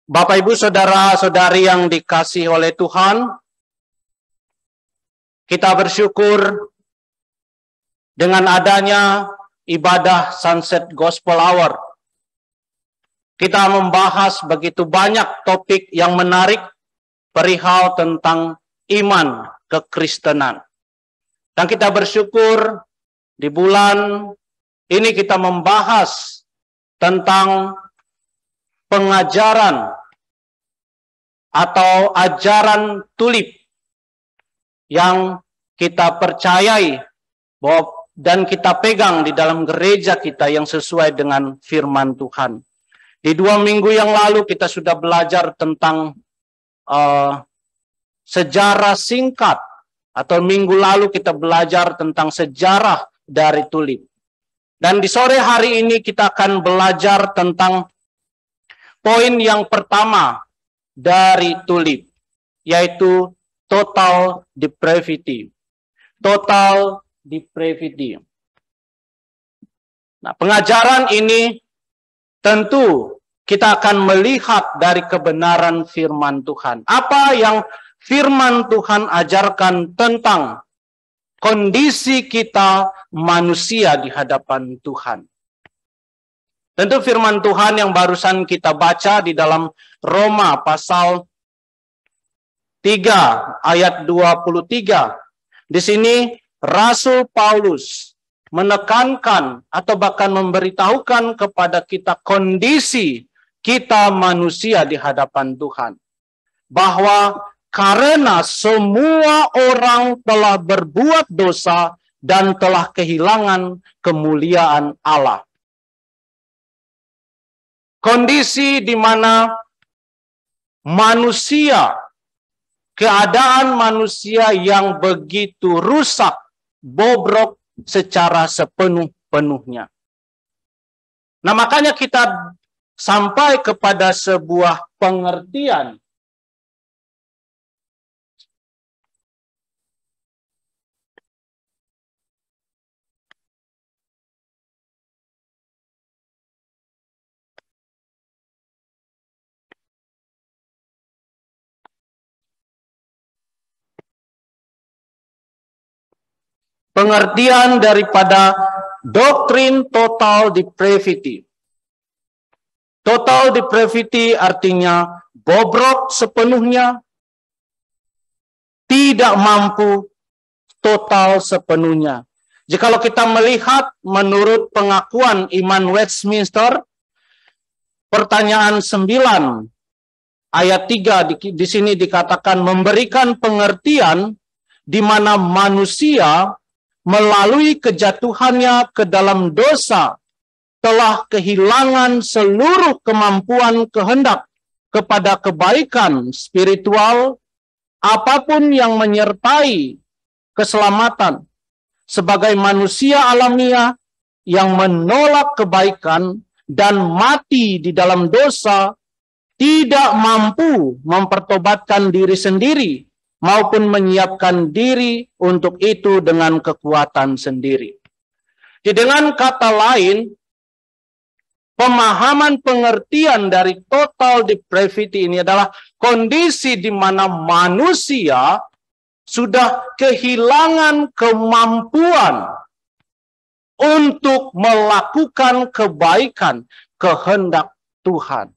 Bapak, Ibu, Saudara-saudari yang dikasihi oleh Tuhan, kita bersyukur dengan adanya ibadah Sunset Gospel Hour. Kita membahas begitu banyak topik yang menarik perihal tentang iman kekristenan. Dan kita bersyukur di bulan ini kita membahas tentang pengajaran atau ajaran tulip yang kita percayai bahwa dan kita pegang di dalam gereja kita yang sesuai dengan firman Tuhan. Di 2 minggu yang lalu kita sudah belajar tentang sejarah singkat, atau minggu lalu kita belajar tentang sejarah dari tulip. Dan di sore hari ini kita akan belajar tentang poin yang pertama dari tulip, yaitu total depravity. Total depravity. Nah, pengajaran ini tentu kita akan melihat dari kebenaran firman Tuhan. Apa yang firman Tuhan ajarkan tentang kondisi kita manusia di hadapan Tuhan. Tentu firman Tuhan yang barusan kita baca di dalam Roma pasal 3 ayat 23. Di sini Rasul Paulus menekankan atau bahkan memberitahukan kepada kita kondisi kita manusia di hadapan Tuhan. Bahwa karena semua orang telah berbuat dosa dan telah kehilangan kemuliaan Allah. Kondisi di mana manusia, keadaan manusia yang begitu rusak, bobrok secara sepenuh-penuhnya. Nah, makanya kita sampai kepada sebuah pengertian daripada doktrin total depravity. Total depravity artinya bobrok sepenuhnya, tidak mampu total sepenuhnya. Jikalau kita melihat menurut pengakuan iman Westminster, pertanyaan 9 ayat 3 di sini dikatakan memberikan pengertian di mana manusia melalui kejatuhannya ke dalam dosa telah kehilangan seluruh kemampuan kehendak kepada kebaikan spiritual, apapun yang menyertai keselamatan. Sebagai manusia alamiah yang menolak kebaikan dan mati di dalam dosa, tidak mampu mempertobatkan diri sendiri, maupun menyiapkan diri untuk itu dengan kekuatan sendiri. Jadi dengan kata lain, pemahaman pengertian dari total depravity ini adalah kondisi di mana manusia sudah kehilangan kemampuan untuk melakukan kebaikan kehendak Tuhan.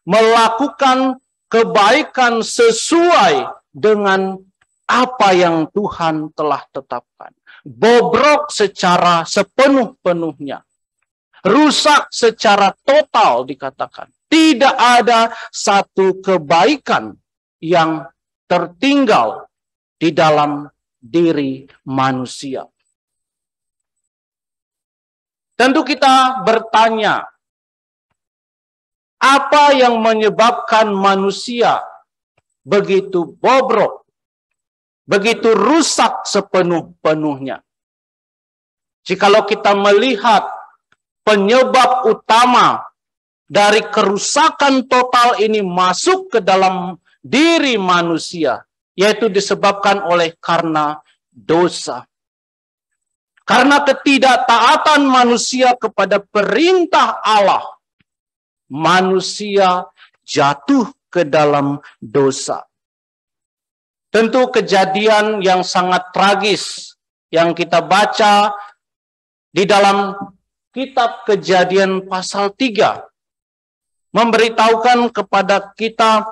Melakukan kebaikan sesuai dengan apa yang Tuhan telah tetapkan. Bobrok secara sepenuh-penuhnya. Rusak secara total dikatakan. Tidak ada satu kebaikan yang tertinggal di dalam diri manusia. Tentu kita bertanya, apa yang menyebabkan manusia begitu bobrok, begitu rusak sepenuh-penuhnya? Jikalau kita melihat penyebab utama dari kerusakan total ini masuk ke dalam diri manusia, yaitu disebabkan oleh karena dosa. Karena ketidaktaatan manusia kepada perintah Allah, manusia jatuh ke dalam dosa. Tentu kejadian yang sangat tragis yang kita baca di dalam kitab Kejadian pasal 3 memberitahukan kepada kita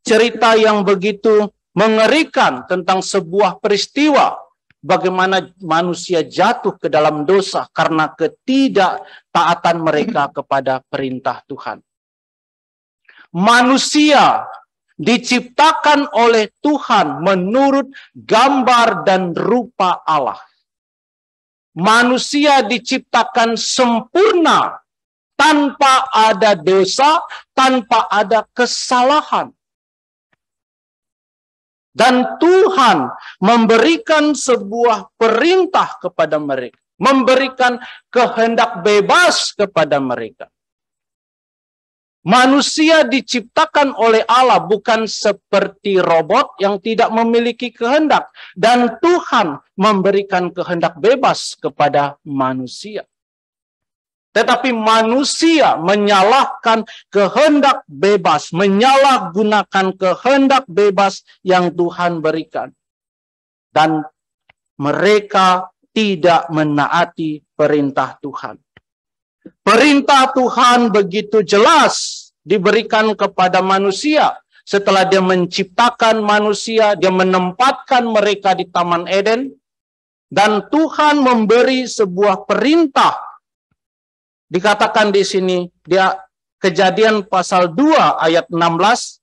cerita yang begitu mengerikan tentang sebuah peristiwa bagaimana manusia jatuh ke dalam dosa karena ketidaktaatan mereka kepada perintah Tuhan. Manusia diciptakan oleh Tuhan menurut gambar dan rupa Allah. Manusia diciptakan sempurna, tanpa ada dosa, tanpa ada kesalahan. Dan Tuhan memberikan sebuah perintah kepada mereka, memberikan kehendak bebas kepada mereka. Manusia diciptakan oleh Allah bukan seperti robot yang tidak memiliki kehendak. Dan Tuhan memberikan kehendak bebas kepada manusia. Tetapi manusia menyalahkan kehendak bebas, menyalahgunakan kehendak bebas yang Tuhan berikan. Dan mereka tidak menaati perintah Tuhan. Perintah Tuhan begitu jelas diberikan kepada manusia. Setelah dia menciptakan manusia, dia menempatkan mereka di Taman Eden. Dan Tuhan memberi sebuah perintah. Dikatakan di sini, dia Kejadian pasal 2 ayat 16.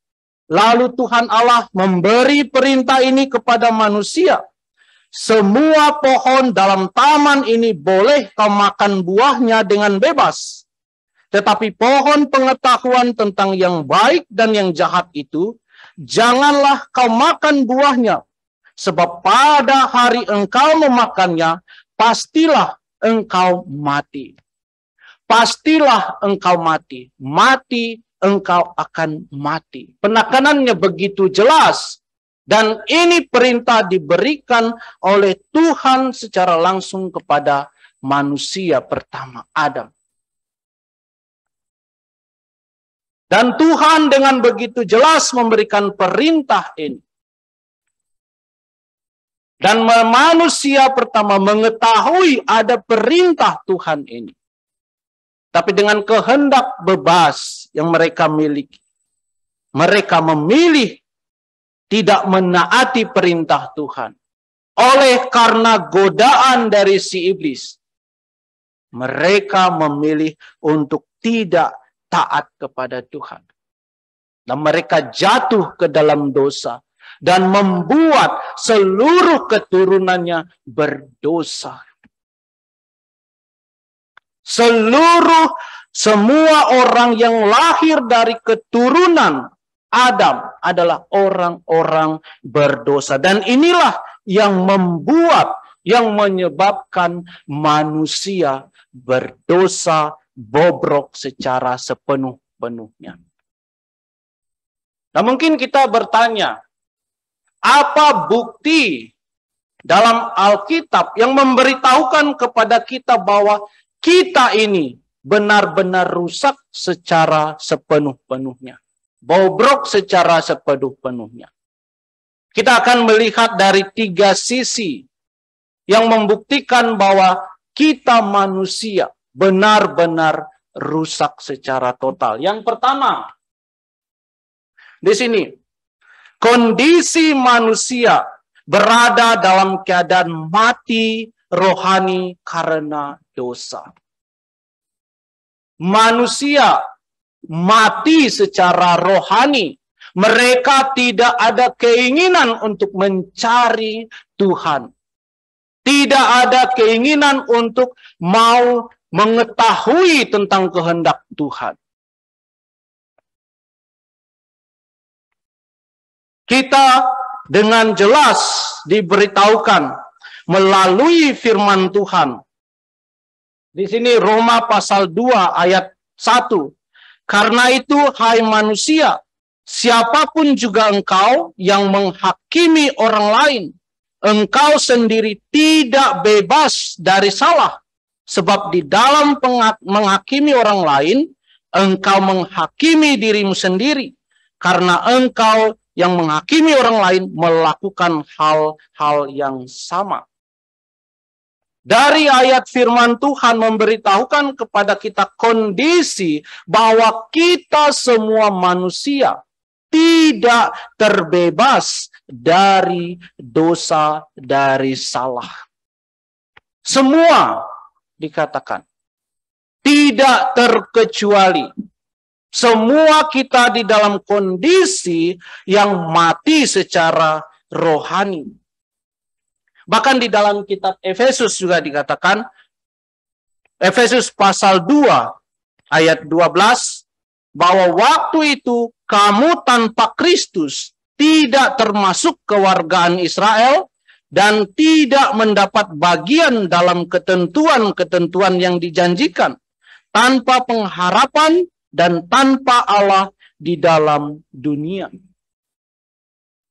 Lalu Tuhan Allah memberi perintah ini kepada manusia. Semua pohon dalam taman ini boleh kau makan buahnya dengan bebas. Tetapi pohon pengetahuan tentang yang baik dan yang jahat itu, janganlah kau makan buahnya. Sebab pada hari engkau memakannya, pastilah engkau mati. Pastilah engkau mati. Mati, engkau akan mati. Penekanannya begitu jelas. Dan ini perintah diberikan oleh Tuhan secara langsung kepada manusia pertama, Adam. Dan Tuhan dengan begitu jelas memberikan perintah ini. Dan manusia pertama mengetahui ada perintah Tuhan ini. Tapi dengan kehendak bebas yang mereka miliki. Mereka memilih tidak menaati perintah Tuhan. Oleh karena godaan dari si iblis, mereka memilih untuk tidak taat kepada Tuhan. Dan mereka jatuh ke dalam dosa dan membuat seluruh keturunannya berdosa. Semua orang yang lahir dari keturunan Adam adalah orang-orang berdosa. Dan inilah yang menyebabkan manusia berdosa bobrok secara sepenuh-penuhnya. Nah, mungkin kita bertanya, apa bukti dalam Alkitab yang memberitahukan kepada kita bahwa kita ini benar-benar rusak secara sepenuh-penuhnya? Bobrok secara sepenuh-penuhnya. Kita akan melihat dari 3 sisi yang membuktikan bahwa kita manusia benar-benar rusak secara total. Yang pertama, di sini, kondisi manusia berada dalam keadaan mati rohani karena dosa. Manusia mati secara rohani. Mereka tidak ada keinginan untuk mencari Tuhan. Tidak ada keinginan untuk mau mengetahui tentang kehendak Tuhan. Kita dengan jelas diberitahukan melalui firman Tuhan. Di sini Roma pasal 2 ayat 1. Karena itu, hai manusia, siapapun juga engkau yang menghakimi orang lain, engkau sendiri tidak bebas dari salah. Sebab di dalam menghakimi orang lain, engkau menghakimi dirimu sendiri. karena engkau yang menghakimi orang lain melakukan hal-hal yang sama. Dari ayat firman Tuhan memberitahukan kepada kita kondisi bahwa kita semua manusia tidak terbebas dari dosa, dari salah. Semua dikatakan tidak terkecuali. Semua kita di dalam kondisi yang mati secara rohani. Bahkan di dalam kitab Efesus juga dikatakan, Efesus pasal 2 ayat 12, bahwa waktu itu kamu tanpa Kristus tidak termasuk kewargaan Israel dan tidak mendapat bagian dalam ketentuan-ketentuan yang dijanjikan, tanpa pengharapan dan tanpa Allah di dalam dunia.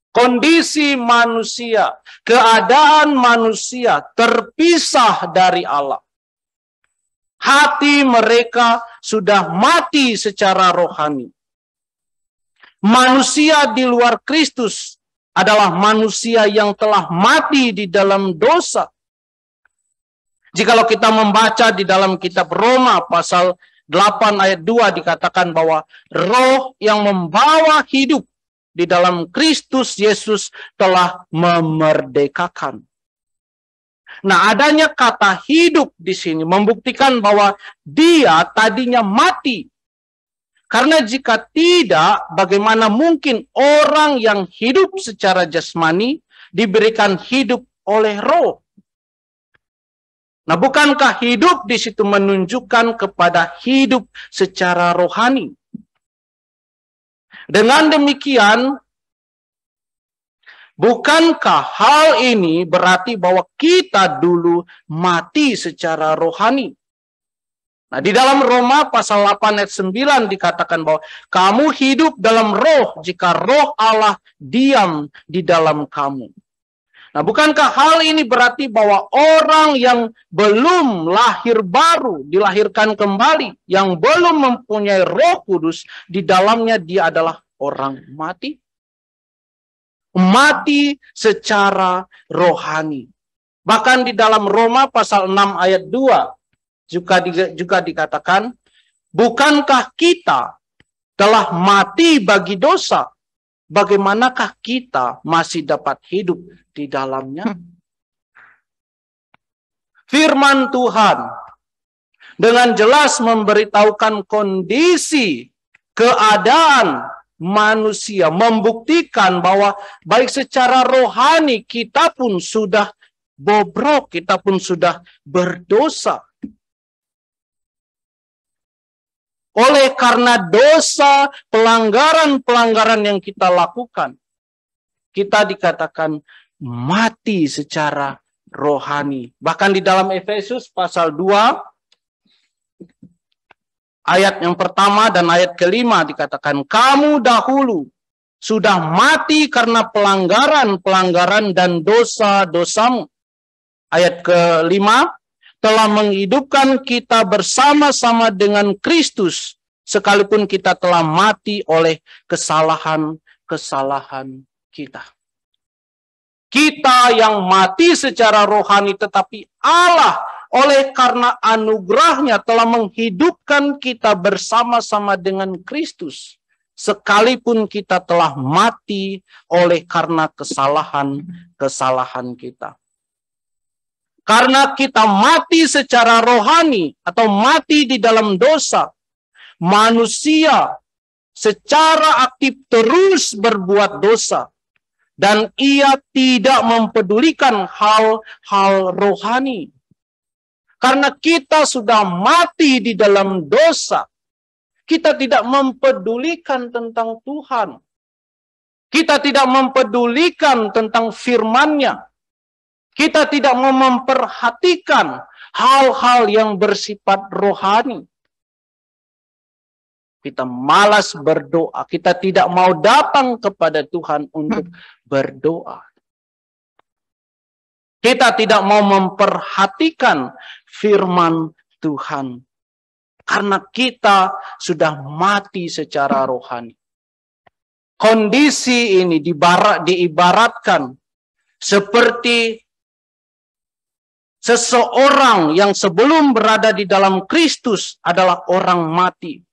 Kondisi manusia, keadaan manusia terpisah dari Allah. Hati mereka sudah mati secara rohani. Manusia di luar Kristus adalah manusia yang telah mati di dalam dosa. Jikalau kita membaca di dalam kitab Roma pasal 8 ayat 2 dikatakan bahwa roh yang membawa hidup di dalam Kristus Yesus telah memerdekakan. Nah, adanya kata hidup di sini membuktikan bahwa dia tadinya mati. Karena jika tidak, bagaimana mungkin orang yang hidup secara jasmani diberikan hidup oleh roh? Nah, bukankah hidup di situ menunjukkan kepada hidup secara rohani? Dengan demikian, bukankah hal ini berarti bahwa kita dulu mati secara rohani? Nah, di dalam Roma pasal 8 ayat 9 dikatakan bahwa kamu hidup dalam roh jika roh Allah diam di dalam kamu. Nah, bukankah hal ini berarti bahwa orang yang belum lahir baru, dilahirkan kembali, yang belum mempunyai Roh Kudus, di dalamnya dia adalah orang mati? Mati secara rohani. Bahkan di dalam Roma pasal 6 ayat 2 juga dikatakan, bukankah kita telah mati bagi dosa? Bagaimanakah kita masih dapat hidup di dalamnya? Firman Tuhan dengan jelas memberitahukan kondisi keadaan manusia, membuktikan bahwa baik secara rohani kita pun sudah bobrok, kita pun sudah berdosa. Oleh karena dosa, pelanggaran-pelanggaran yang kita lakukan, kita dikatakan mati secara rohani. Bahkan di dalam Efesus pasal 2, ayat yang pertama dan ayat kelima dikatakan, kamu dahulu sudah mati karena pelanggaran-pelanggaran dan dosa-dosamu. Ayat kelima, telah menghidupkan kita bersama-sama dengan Kristus, sekalipun kita telah mati oleh kesalahan-kesalahan kita. Kita yang mati secara rohani, tetapi Allah oleh karena anugerahnya telah menghidupkan kita bersama-sama dengan Kristus, sekalipun kita telah mati oleh karena kesalahan-kesalahan kita. Karena kita mati secara rohani atau mati di dalam dosa, manusia secara aktif terus berbuat dosa. Dan ia tidak mempedulikan hal-hal rohani. Karena kita sudah mati di dalam dosa, kita tidak mempedulikan tentang Tuhan. Kita tidak mempedulikan tentang firman-Nya. Kita tidak mau memperhatikan hal-hal yang bersifat rohani. Kita malas berdoa. Kita tidak mau datang kepada Tuhan untuk berdoa. Kita tidak mau memperhatikan firman Tuhan. Karena kita sudah mati secara rohani. Kondisi ini diibaratkan seperti seseorang yang sebelum berada di dalam Kristus adalah orang mati.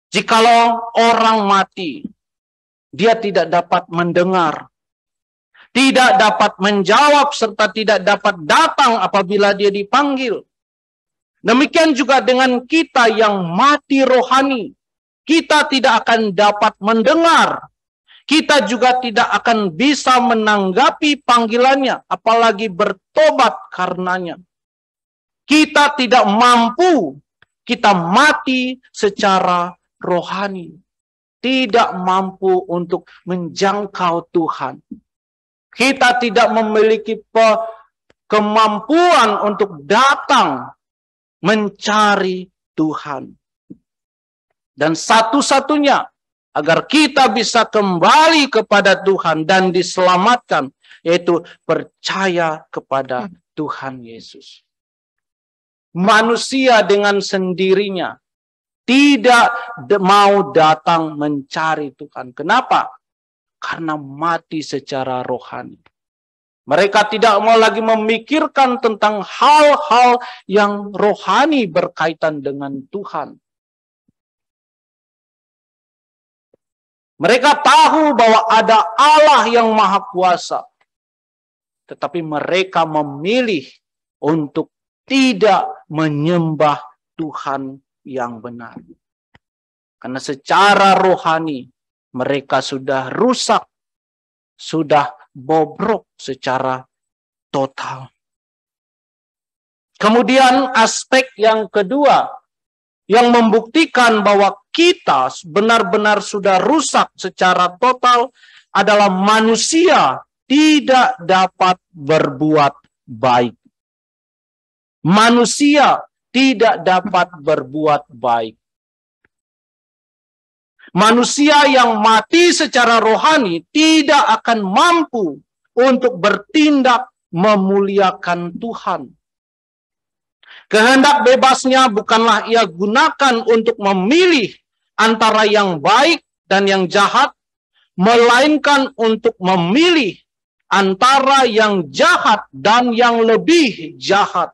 Jikalau orang mati, dia tidak dapat mendengar, tidak dapat menjawab, serta tidak dapat datang apabila dia dipanggil. Demikian juga dengan kita yang mati rohani. Kita tidak akan dapat mendengar. Kita juga tidak akan bisa menanggapi panggilannya, apalagi bertobat karenanya. Kita tidak mampu, kita mati secara rohani. Tidak mampu untuk menjangkau Tuhan. Kita tidak memiliki kemampuan untuk datang mencari Tuhan. Dan satu-satunya agar kita bisa kembali kepada Tuhan dan diselamatkan, yaitu percaya kepada Tuhan Yesus. Manusia dengan sendirinya tidak mau datang mencari Tuhan. Kenapa? Karena mati secara rohani. Mereka tidak mau lagi memikirkan tentang hal-hal yang rohani berkaitan dengan Tuhan. Mereka tahu bahwa ada Allah yang Maha Kuasa. Tetapi mereka memilih untuk tidak menyembah Tuhan yang benar. Karena secara rohani mereka sudah rusak, sudah bobrok secara total. Kemudian aspek yang kedua yang membuktikan bahwa kita benar-benar sudah rusak secara total adalah manusia tidak dapat berbuat baik. Manusia tidak dapat berbuat baik. Manusia yang mati secara rohani tidak akan mampu untuk bertindak memuliakan Tuhan. Kehendak bebasnya bukanlah ia gunakan untuk memilih antara yang baik dan yang jahat, melainkan untuk memilih antara yang jahat dan yang lebih jahat.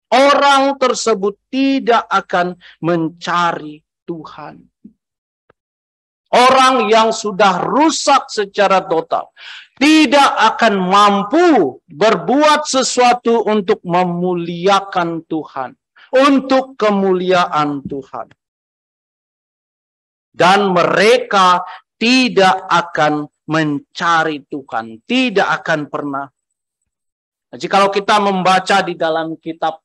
Orang tersebut tidak akan mencari Tuhan. Orang yang sudah rusak secara total tidak akan mampu berbuat sesuatu untuk memuliakan Tuhan, untuk kemuliaan Tuhan. Dan mereka tidak akan mencari Tuhan, tidak akan pernah. Jikalau kita membaca di dalam kitab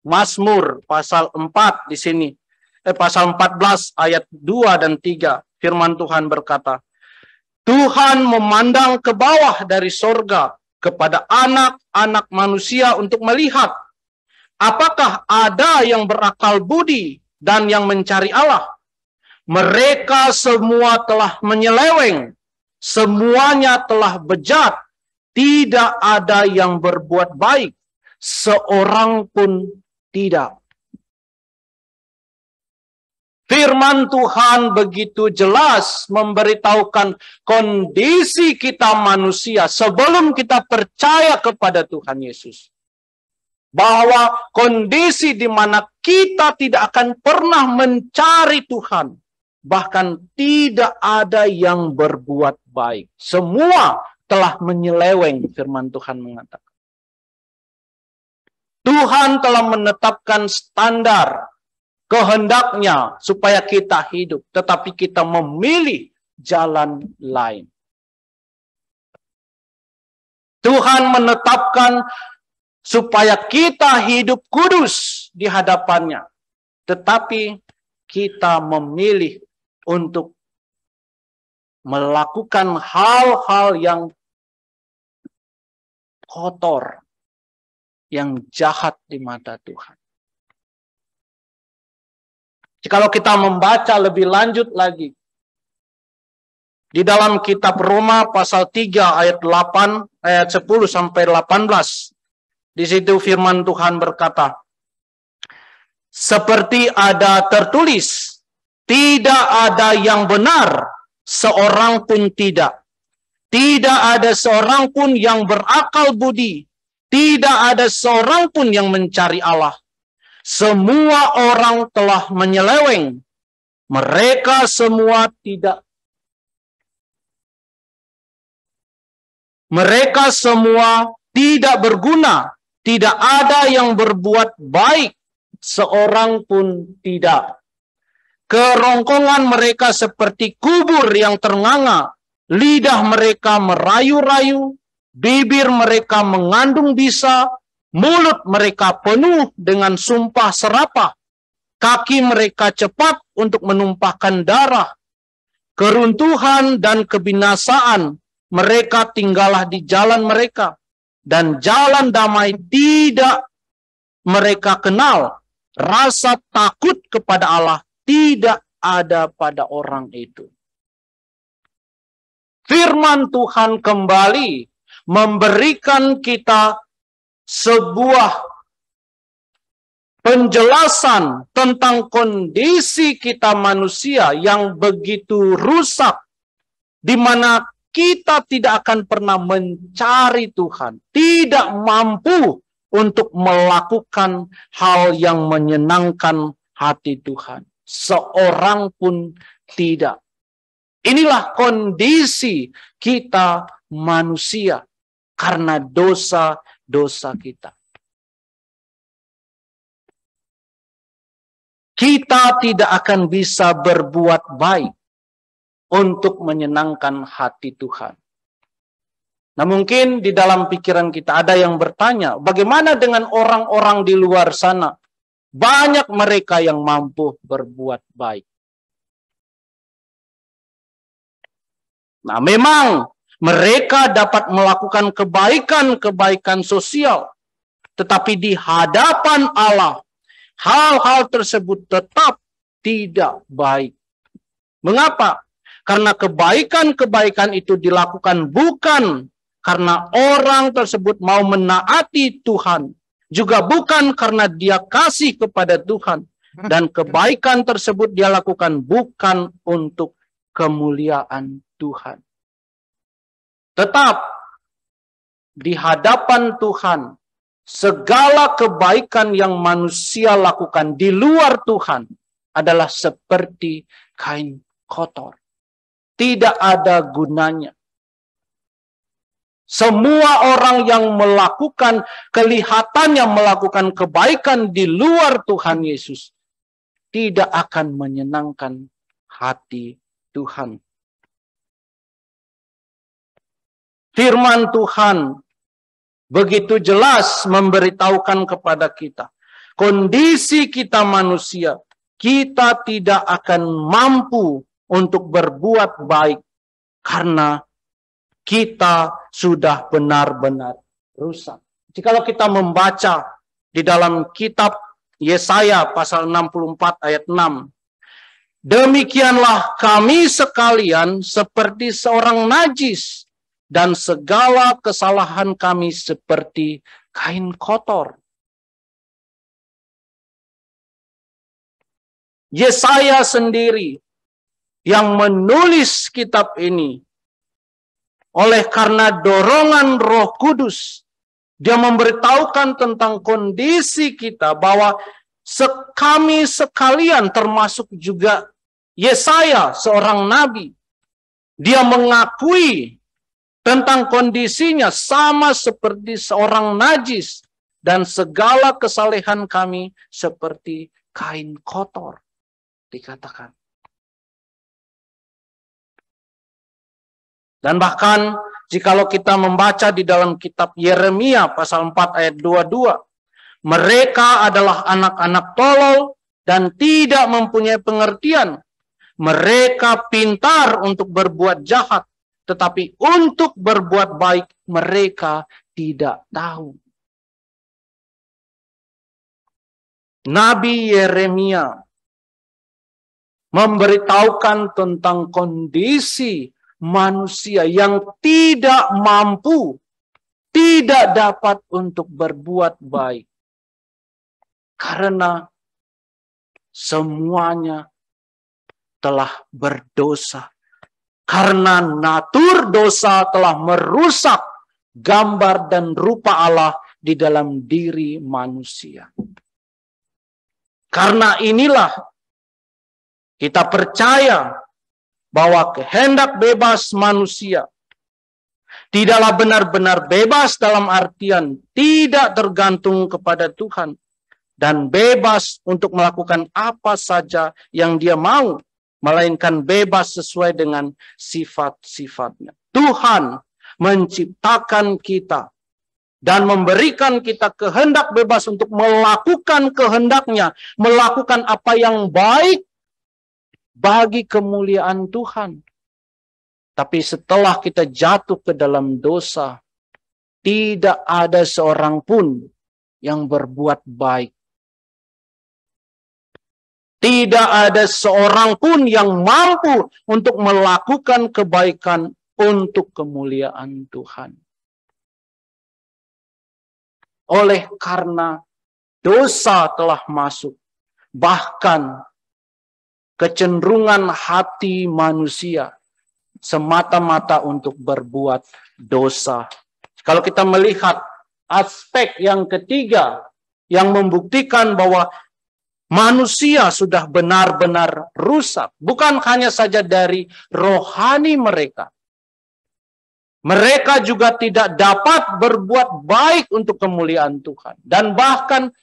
Mazmur pasal 4 di sini, pasal 14 ayat 2 dan 3, firman Tuhan berkata, Tuhan memandang ke bawah dari sorga kepada anak-anak manusia untuk melihat apakah ada yang berakal budi dan yang mencari Allah. Mereka semua telah menyeleweng, semuanya telah bejat, tidak ada yang berbuat baik, seorang pun tidak. Firman Tuhan begitu jelas memberitahukan kondisi kita manusia sebelum kita percaya kepada Tuhan Yesus. Bahwa kondisi di mana kita tidak akan pernah mencari Tuhan. Bahkan tidak ada yang berbuat baik. Semua telah menyeleweng, firman Tuhan mengatakan. Tuhan telah menetapkan standar kehendaknya supaya kita hidup, tetapi kita memilih jalan lain. Tuhan menetapkan supaya kita hidup kudus di hadapannya, tetapi kita memilih untuk melakukan hal-hal yang kotor, yang jahat di mata Tuhan. Jikalau kita membaca lebih lanjut lagi, di dalam kitab Roma pasal 3 ayat 8, ayat 10 sampai 18, di situ firman Tuhan berkata, seperti ada tertulis, tidak ada yang benar, seorang pun tidak. Tidak ada seorang pun yang berakal budi. Tidak ada seorang pun yang mencari Allah. Semua orang telah menyeleweng. Mereka semua tidak. Mereka semua tidak berguna. Tidak ada yang berbuat baik. Seorang pun tidak. Kerongkongan mereka seperti kubur yang ternganga. Lidah mereka merayu-rayu. Bibir mereka mengandung bisa. Mulut mereka penuh dengan sumpah serapah. Kaki mereka cepat untuk menumpahkan darah. Keruntuhan dan kebinasaan mereka tinggallah di jalan mereka. Dan jalan damai tidak mereka kenal. Rasa takut kepada Allah tidak ada pada orang itu. Firman Tuhan kembali memberikan kita sebuah penjelasan tentang kondisi kita manusia yang begitu rusak, di mana kita tidak akan pernah mencari Tuhan, tidak mampu untuk melakukan hal yang menyenangkan hati Tuhan. Seorang pun tidak. Inilah kondisi kita manusia karena dosa-dosa kita. Kita tidak akan bisa berbuat baik untuk menyenangkan hati Tuhan. Nah, mungkin di dalam pikiran kita ada yang bertanya, bagaimana dengan orang-orang di luar sana? Banyak mereka yang mampu berbuat baik. Nah, memang mereka dapat melakukan kebaikan-kebaikan sosial. Tetapi di hadapan Allah, hal-hal tersebut tetap tidak baik. Mengapa? Karena kebaikan-kebaikan itu dilakukan bukan karena orang tersebut mau menaati Tuhan. Juga bukan karena dia kasih kepada Tuhan. Dan kebaikan tersebut dia lakukan bukan untuk kemuliaan Tuhan. Tetap di hadapan Tuhan, segala kebaikan yang manusia lakukan di luar Tuhan adalah seperti kain kotor. Tidak ada gunanya. Semua orang yang melakukan, kelihatannya melakukan kebaikan di luar Tuhan Yesus, tidak akan menyenangkan hati Tuhan. Firman Tuhan begitu jelas memberitahukan kepada kita, kondisi kita manusia, kita tidak akan mampu untuk berbuat baik karena kita sudah benar-benar rusak. Jikalau kita membaca di dalam kitab Yesaya pasal 64 ayat 6. Demikianlah kami sekalian seperti seorang najis, dan segala kesalahan kami seperti kain kotor. Yesaya sendiri yang menulis kitab ini, oleh karena dorongan Roh Kudus, dia memberitahukan tentang kondisi kita bahwa kami sekalian, termasuk juga Yesaya, seorang nabi, dia mengakui tentang kondisinya sama seperti seorang najis dan segala kesalehan kami seperti kain kotor, dikatakan. Dan bahkan jikalau kita membaca di dalam kitab Yeremia pasal 4 ayat 22, mereka adalah anak-anak tolol dan tidak mempunyai pengertian. Mereka pintar untuk berbuat jahat, tetapi untuk berbuat baik mereka tidak tahu. Nabi Yeremia memberitahukan tentang kondisi manusia yang tidak mampu, tidak dapat untuk berbuat baik. Karena semuanya telah berdosa Karena natur dosa telah merusak gambar dan rupa Allah di dalam diri manusia. Karena inilah kita percaya bahwa kehendak bebas manusia tidaklah benar-benar bebas dalam artian tidak tergantung kepada Tuhan dan bebas untuk melakukan apa saja yang dia mau, melainkan bebas sesuai dengan sifat-sifatnya. Tuhan menciptakan kita dan memberikan kita kehendak bebas untuk melakukan kehendaknya, melakukan apa yang baik bagi kemuliaan Tuhan. Tapi setelah kita jatuh ke dalam dosa, tidak ada seorang pun yang berbuat baik. Tidak ada seorang pun yang mampu untuk melakukan kebaikan untuk kemuliaan Tuhan. Oleh karena dosa telah masuk, bahkan kecenderungan hati manusia semata-mata untuk berbuat dosa. Kalau kita melihat aspek yang ketiga yang membuktikan bahwa manusia sudah benar-benar rusak, bukan hanya saja dari rohani mereka. Mereka juga tidak dapat berbuat baik untuk kemuliaan Tuhan. Dan bahkan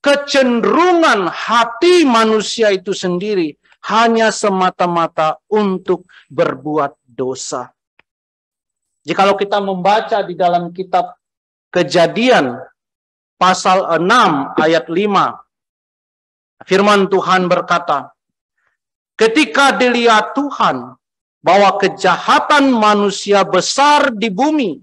kecenderungan hati manusia itu sendiri hanya semata-mata untuk berbuat dosa. Jikalau kita membaca di dalam kitab Kejadian pasal 6 ayat 5, firman Tuhan berkata, ketika dilihat Tuhan bahwa kejahatan manusia besar di bumi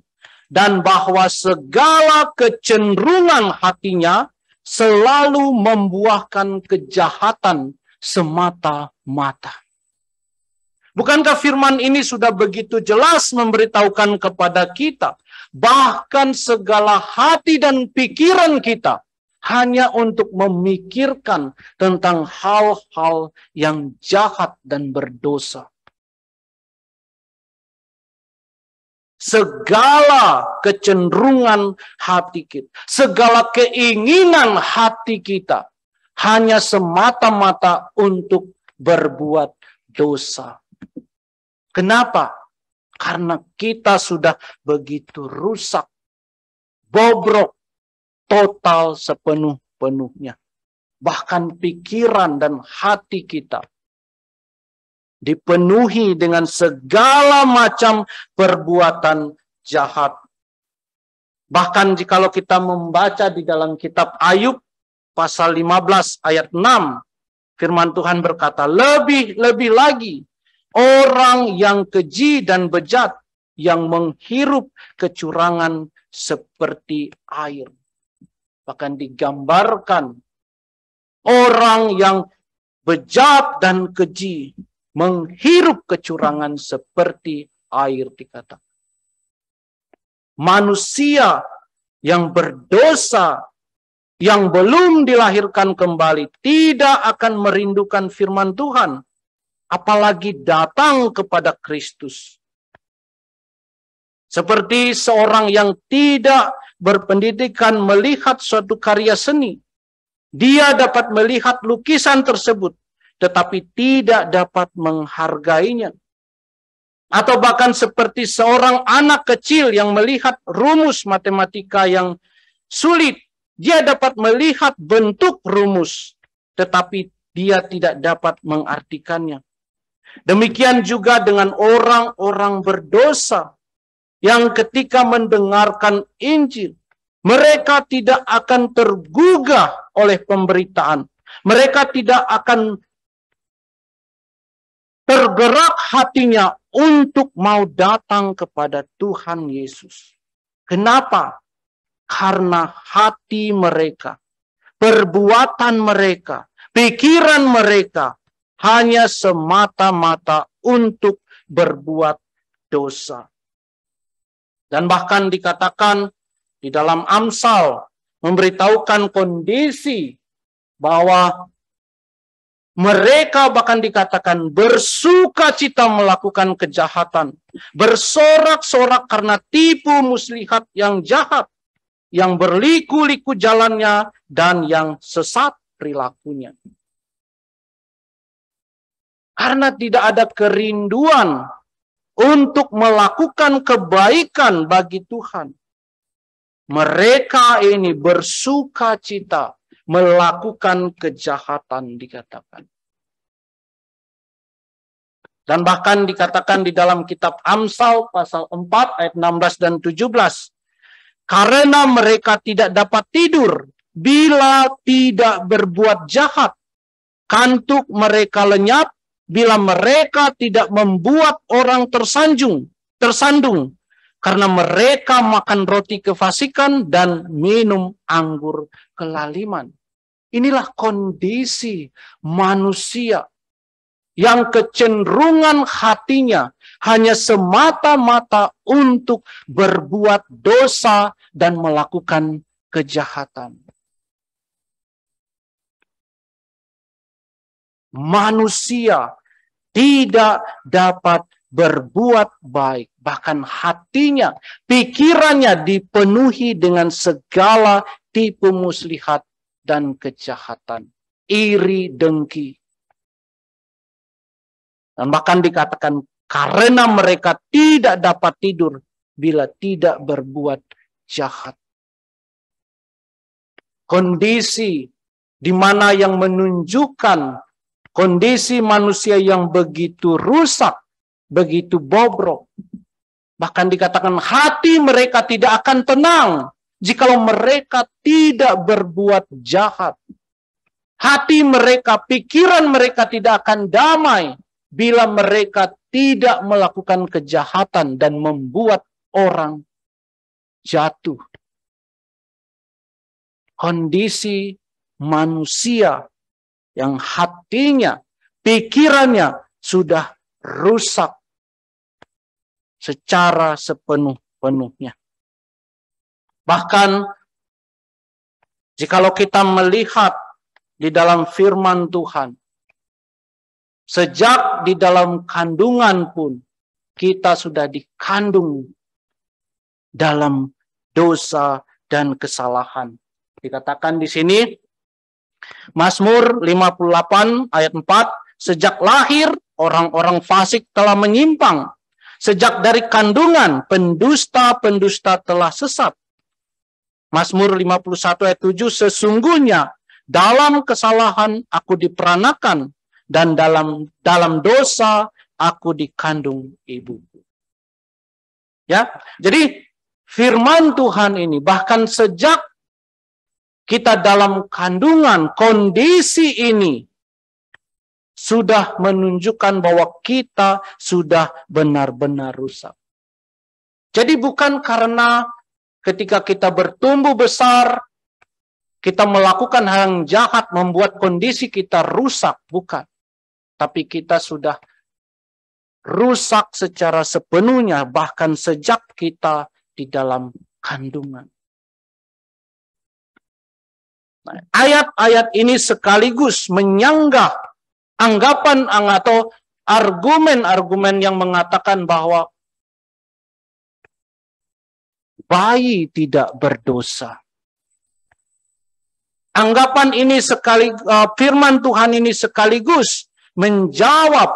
dan bahwa segala kecenderungan hatinya selalu membuahkan kejahatan semata-mata. Bukankah firman ini sudah begitu jelas memberitahukan kepada kita, bahkan segala hati dan pikiran kita hanya untuk memikirkan tentang hal-hal yang jahat dan berdosa. Segala kecenderungan hati kita, segala keinginan hati kita hanya semata-mata untuk berbuat dosa. Kenapa? Karena kita sudah begitu rusak, bobrok, total sepenuh-penuhnya. Bahkan pikiran dan hati kita dipenuhi dengan segala macam perbuatan jahat. Bahkan jikalau kita membaca di dalam kitab Ayub pasal 15 ayat 6, firman Tuhan berkata, lebih-lebih lagi orang yang keji dan bejat yang menghirup kecurangan seperti air. Bahkan digambarkan orang yang bejat dan keji menghirup kecurangan seperti air dikatakan. Manusia yang berdosa, yang belum dilahirkan kembali, tidak akan merindukan firman Tuhan, apalagi datang kepada Kristus. Seperti seorang yang tidak berpendidikan melihat suatu karya seni, dia dapat melihat lukisan tersebut, tetapi tidak dapat menghargainya. Atau bahkan seperti seorang anak kecil yang melihat rumus matematika yang sulit, dia dapat melihat bentuk rumus, tetapi dia tidak dapat mengartikannya. Demikian juga dengan orang-orang berdosa yang ketika mendengarkan Injil, mereka tidak akan tergugah oleh pemberitaan. Mereka tidak akan tergerak hatinya untuk mau datang kepada Tuhan Yesus. Kenapa? Karena hati mereka, perbuatan mereka, pikiran mereka hanya semata-mata untuk berbuat dosa. Dan bahkan dikatakan di dalam Amsal memberitahukan kondisi bahwa Mereka bahkan dikatakan bersuka cita melakukan kejahatan, bersorak-sorak karena tipu muslihat yang jahat, yang berliku-liku jalannya dan yang sesat perilakunya. Karena tidak ada kerinduan untuk melakukan kebaikan bagi Tuhan. Mereka ini bersuka cita melakukan kejahatan, dikatakan. Dan bahkan dikatakan di dalam kitab Amsal pasal 4 ayat 16 dan 17. Karena mereka tidak dapat tidur bila tidak berbuat jahat. Kantuk mereka lenyap bila mereka tidak membuat orang tersandung. Karena mereka makan roti kefasikan dan minum anggur kelaliman. Inilah kondisi manusia yang kecenderungan hatinya hanya semata-mata untuk berbuat dosa dan melakukan kejahatan. Manusia tidak dapat berbuat baik. Bahkan hatinya, pikirannya dipenuhi dengan segala tipu muslihat dan kejahatan. Iri, dengki. Dan bahkan dikatakan karena mereka tidak dapat tidur bila tidak berbuat jahat. Kondisi di mana yang menunjukkan kondisi manusia yang begitu rusak, begitu bobrok. Bahkan dikatakan hati mereka tidak akan tenang jikalau mereka tidak berbuat jahat. Hati mereka, pikiran mereka tidak akan damai bila mereka tidak melakukan kejahatan dan membuat orang jatuh. Kondisi manusia yang hatinya, pikirannya sudah rusak secara sepenuh-penuhnya. Bahkan jikalau kita melihat di dalam firman Tuhan, sejak di dalam kandungan pun kita sudah dikandung dalam dosa dan kesalahan. Dikatakan di sini Mazmur 58 ayat 4, sejak lahir orang-orang fasik telah menyimpang. Sejak dari kandungan pendusta-pendusta telah sesat. Mazmur 51 ayat 7, sesungguhnya dalam kesalahan aku diperanakan dan dalam dosa aku dikandung ibuku. Ya, jadi firman Tuhan ini bahkan sejak kita dalam kandungan, kondisi ini sudah menunjukkan bahwa kita sudah benar-benar rusak. Jadi bukan karena ketika kita bertumbuh besar, kita melakukan hal yang jahat, membuat kondisi kita rusak, bukan. Tapi kita sudah rusak secara sepenuhnya, bahkan sejak kita di dalam kandungan. Ayat-ayat ini sekaligus menyanggah anggapan atau argumen-argumen yang mengatakan bahwa bayi tidak berdosa. Anggapan ini firman Tuhan ini sekaligus menjawab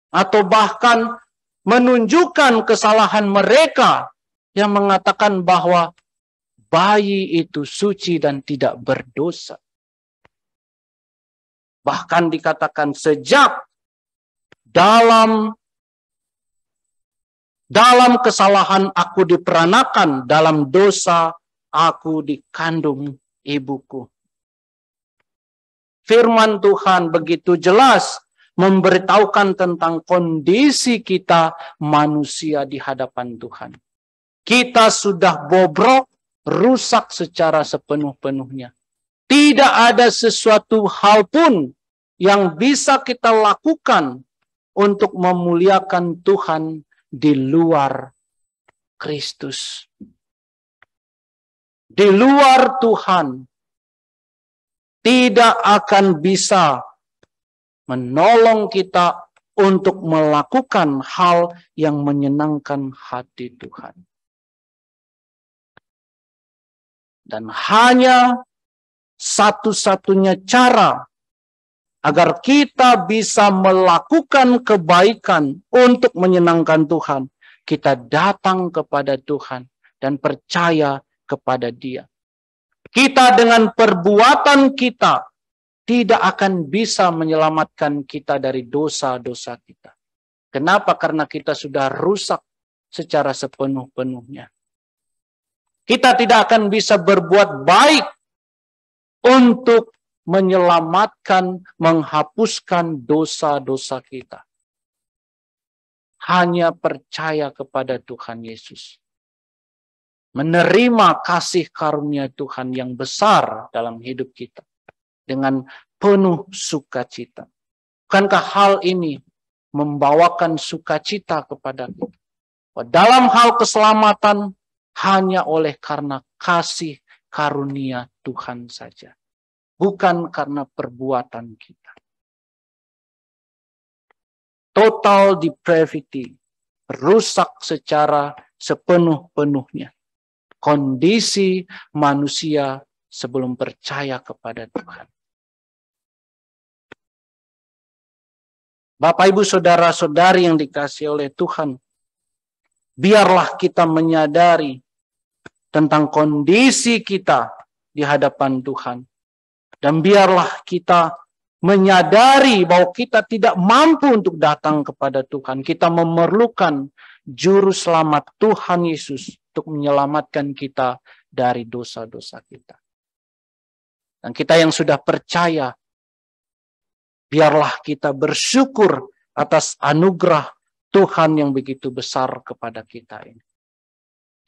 atau bahkan menunjukkan kesalahan mereka yang mengatakan bahwa bayi itu suci dan tidak berdosa. Bahkan dikatakan sejak dalam kesalahan aku diperanakan, dalam dosa aku dikandung ibuku. Firman Tuhan begitu jelas memberitahukan tentang kondisi kita manusia di hadapan Tuhan. Kita sudah bobrok, rusak secara sepenuh-penuhnya. Tidak ada sesuatu hal pun yang bisa kita lakukan untuk memuliakan Tuhan di luar Kristus. Di luar Tuhan tidak akan bisa menolong kita untuk melakukan hal yang menyenangkan hati Tuhan. Dan hanya satu-satunya cara agar kita bisa melakukan kebaikan untuk menyenangkan Tuhan, kita datang kepada Tuhan dan percaya kepada Dia. Kita dengan perbuatan kita tidak akan bisa menyelamatkan kita dari dosa-dosa kita. Kenapa? Karena kita sudah rusak secara sepenuh-penuhnya. Kita tidak akan bisa berbuat baik untuk menyelamatkan, menghapuskan dosa-dosa kita. Hanya percaya kepada Tuhan Yesus. Menerima kasih karunia Tuhan yang besar dalam hidup kita. Dengan penuh sukacita. Bukankah hal ini membawakan sukacita kepada kita? Dalam hal keselamatan hanya oleh karena kasih karunia Tuhan saja. Bukan karena perbuatan kita. Total depravity, rusak secara sepenuh-penuhnya. Kondisi manusia sebelum percaya kepada Tuhan. Bapak, Ibu, Saudara-saudari yang dikasihi oleh Tuhan, biarlah kita menyadari tentang kondisi kita di hadapan Tuhan. Dan biarlah kita menyadari bahwa kita tidak mampu untuk datang kepada Tuhan. Kita memerlukan juru selamat Tuhan Yesus untuk menyelamatkan kita dari dosa-dosa kita. Dan kita yang sudah percaya, biarlah kita bersyukur atas anugerah Tuhan yang begitu besar kepada kita ini.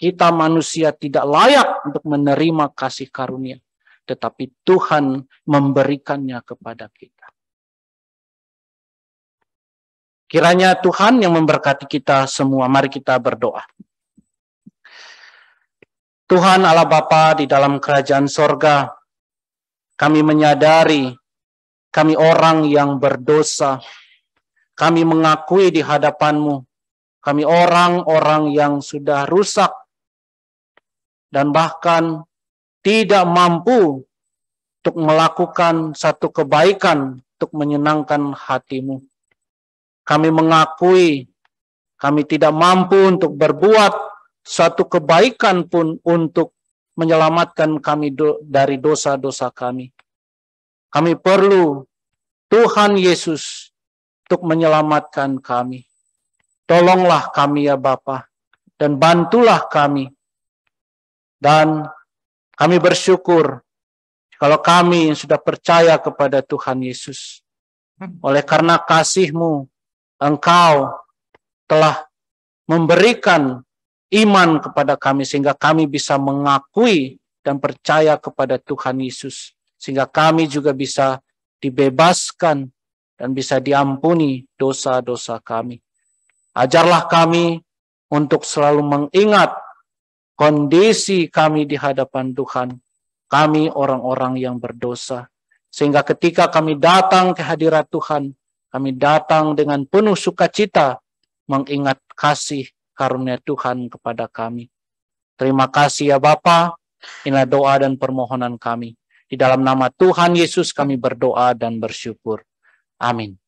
Kita manusia tidak layak untuk menerima kasih karunia, tetapi Tuhan memberikannya kepada kita. Kiranya Tuhan yang memberkati kita semua. Mari kita berdoa. Tuhan Allah Bapa di dalam kerajaan sorga, kami menyadari kami orang yang berdosa. Kami mengakui di hadapan-Mu, kami orang-orang yang sudah rusak dan bahkan tidak mampu untuk melakukan satu kebaikan untuk menyenangkan hati-Mu. Kami mengakui kami tidak mampu untuk berbuat satu kebaikan pun untuk menyelamatkan kami dari dosa-dosa kami. Kami perlu Tuhan Yesus untuk menyelamatkan kami. Tolonglah kami ya Bapa, dan bantulah kami. Dan kami bersyukur kalau kami yang sudah percaya kepada Tuhan Yesus. Oleh karena kasih-Mu, Engkau telah memberikan iman kepada kami sehingga kami bisa mengakui dan percaya kepada Tuhan Yesus. Sehingga kami juga bisa dibebaskan dan bisa diampuni dosa-dosa kami. Ajarlah kami untuk selalu mengingat kondisi kami di hadapan Tuhan. Kami orang-orang yang berdosa. Sehingga ketika kami datang ke hadirat Tuhan, kami datang dengan penuh sukacita mengingat kasih karunia Tuhan kepada kami. Terima kasih ya Bapa. Inilah doa dan permohonan kami. Di dalam nama Tuhan Yesus kami berdoa dan bersyukur. Amin.